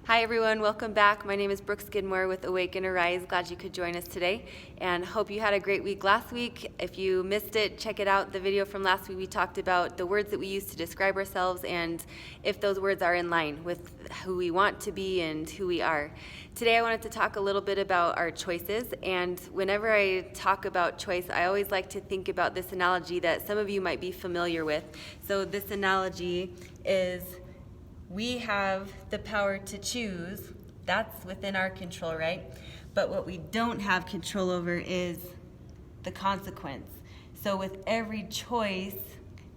Hi everyone, welcome back. My name is Brooke Skidmore with Awake and Arise. Glad you could join us today and hope you had a great week last week. If you missed it, check it out. The video from last week, we talked about the words that we use to describe ourselves and if those words are in line with who we want to be and who we are. Today I wanted to talk a little bit about our choices, and whenever I talk about choice, I always like to think about this analogy that some of you might be familiar with. So this analogy is we have the power to choose. That's within our control, right? But what we don't have control over is the consequence. So with every choice,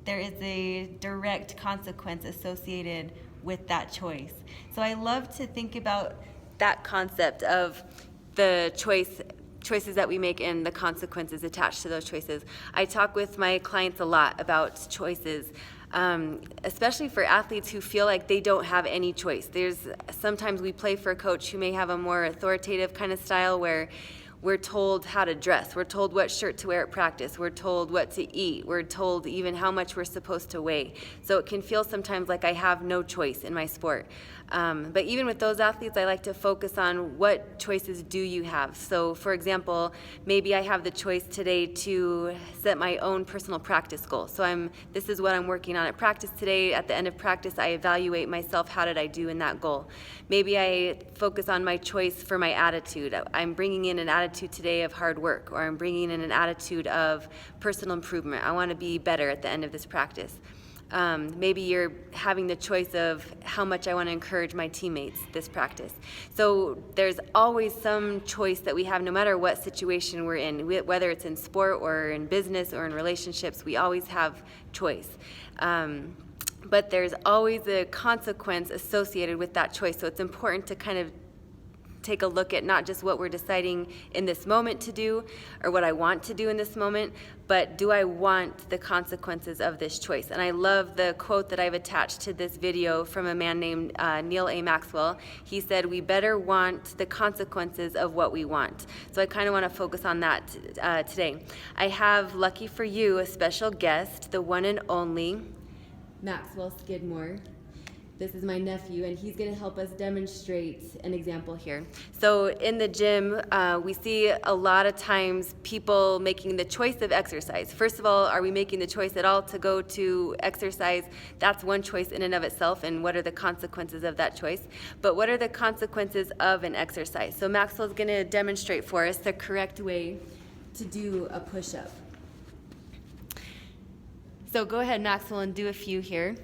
there is a direct consequence associated with that choice. So I love to think about that concept of the choices that we make and the consequences attached to those choices. I talk with my clients a lot about choices. Especially for athletes who feel like they don't have any choice. Sometimes we play for a coach who may have a more authoritative kind of style where we're told how to dress, we're told what shirt to wear at practice, we're told what to eat, we're told even how much we're supposed to weigh. So it can feel sometimes like I have no choice in my sport. But even with those athletes, I like to focus on what choices do you have. So for example, maybe I have the choice today to set my own personal practice goal. So this is what I'm working on at practice today. At the end of practice, I evaluate myself, how did I do in that goal? Maybe I focus on my choice for my attitude. I'm bringing in an attitude today of hard work, or I'm bringing in an attitude of personal improvement. I want to be better at the end of this practice. Maybe you're having the choice of how much I want to encourage my teammates this practice. So there's always some choice that we have no matter what situation we're in, whether it's in sport or in business or in relationships, we always have choice. But there's always a consequence associated with that choice. So it's important to kind of take a look at not just what we're deciding in this moment to do or what I want to do in this moment, but do I want the consequences of this choice? And I love the quote that I've attached to this video from a man named Neal A. Maxwell. He said, "We better want the consequences of what we want." So I kind of want to focus on that today. I have, lucky for you, a special guest, the one and only Maxwell Skidmore. This is my nephew, and he's going to help us demonstrate an example here. So in the gym, we see a lot of times people making the choice of exercise. First of all, are we making the choice at all to go to exercise? That's one choice in and of itself, and what are the consequences of that choice? But what are the consequences of an exercise? So Maxwell's going to demonstrate for us the correct way to do a push-up. So go ahead, Maxwell, and do a few here.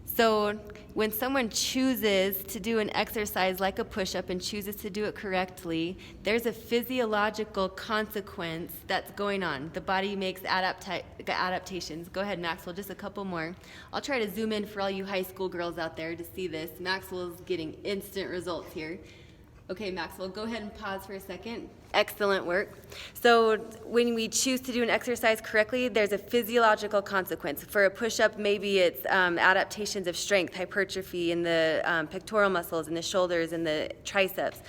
So when someone chooses to do an exercise like a push-up and chooses to do it correctly, there's a physiological consequence that's going on. The body makes adaptations. Go ahead, Maxwell, just a couple more. I'll try to zoom in for all you high school girls out there to see this. Maxwell's getting instant results here. Okay, Maxwell, go ahead and pause for a second. Excellent work. So when we choose to do an exercise correctly, there's a physiological consequence. For a push-up, maybe it's adaptations of strength, hypertrophy in the pectoral muscles, in the shoulders, and the triceps.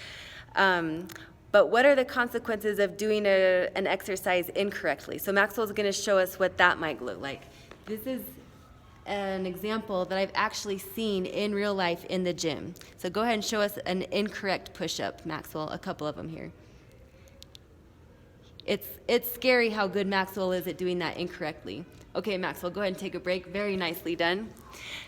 But what are the consequences of doing an exercise incorrectly? So Maxwell's going to show us what that might look like. This is an example that I've actually seen in real life in the gym. So go ahead and show us an incorrect push-up, Maxwell, a couple of them here. It's scary how good Maxwell is at doing that incorrectly. Okay, Maxwell, go ahead and take a break. Very nicely done.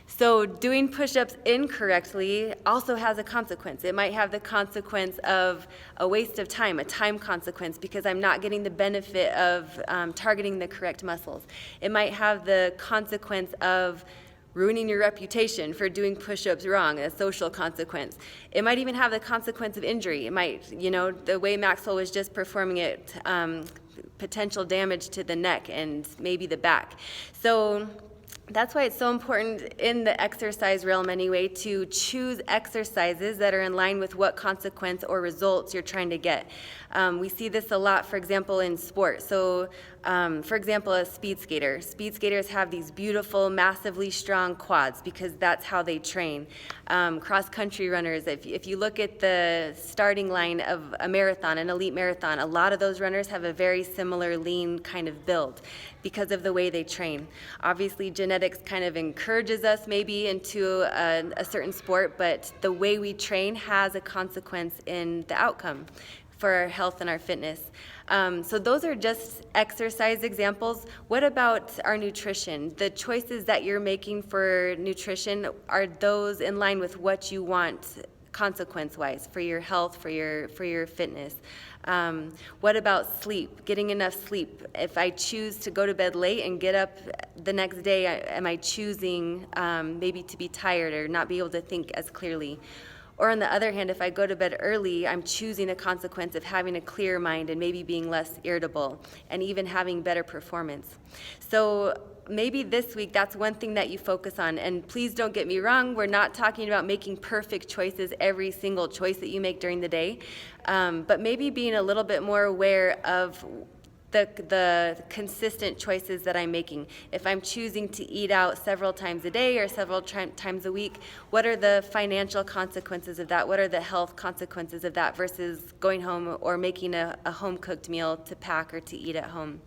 So doing push-ups incorrectly also has a consequence. It might have the consequence of a waste of time, a time consequence, because I'm not getting the benefit of targeting the correct muscles. It might have the consequence of ruining your reputation for doing push-ups wrong, a social consequence. It might even have the consequence of injury. It might, the way Maxwell was just performing it, potential damage to the neck and maybe the back. So that's why it's so important in the exercise realm anyway to choose exercises that are in line with what consequence or results you're trying to get. We see this a lot, for example, in sports. So For example, a speed skater. Speed skaters have these beautiful, massively strong quads because that's how they train. Cross-country runners, if you look at the starting line of a marathon, an elite marathon, a lot of those runners have a very similar lean kind of build because of the way they train. Obviously, genetics kind of encourages us maybe into a certain sport, but the way we train has a consequence in the outcome for our health and our fitness. So those are just exercise examples. What about our nutrition? The choices that you're making for nutrition, are those in line with what you want consequence-wise for your health, for your fitness? What about sleep, getting enough sleep? If I choose to go to bed late and get up the next day, am I choosing maybe to be tired or not be able to think as clearly? Or on the other hand, if I go to bed early, I'm choosing a consequence of having a clear mind and maybe being less irritable and even having better performance. So maybe this week, that's one thing that you focus on. And please don't get me wrong, we're not talking about making perfect choices every single choice that you make during the day, but maybe being a little bit more aware of the consistent choices that I'm making. If I'm choosing to eat out several times a day or several times a week, what are the financial consequences of that? What are the health consequences of that versus going home or making a home-cooked meal to pack or to eat at home?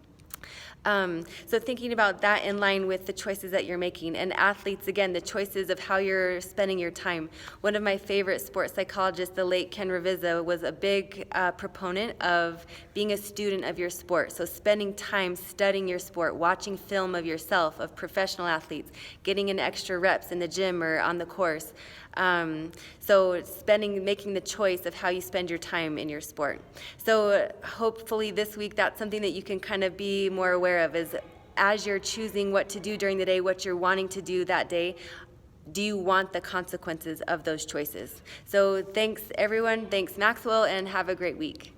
So thinking about that in line with the choices that you're making. And athletes, again, the choices of how you're spending your time. One of my favorite sports psychologists, the late Ken Ravizza, was a big proponent of being a student of your sport. So spending time studying your sport, watching film of yourself, of professional athletes, getting in extra reps in the gym or on the course. So making the choice of how you spend your time in your sport. So hopefully this week that's something that you can kind of be more aware of, is as you're choosing what to do during the day, what you're wanting to do that day, do you want the consequences of those choices? So thanks everyone, thanks Maxwell, and have a great week.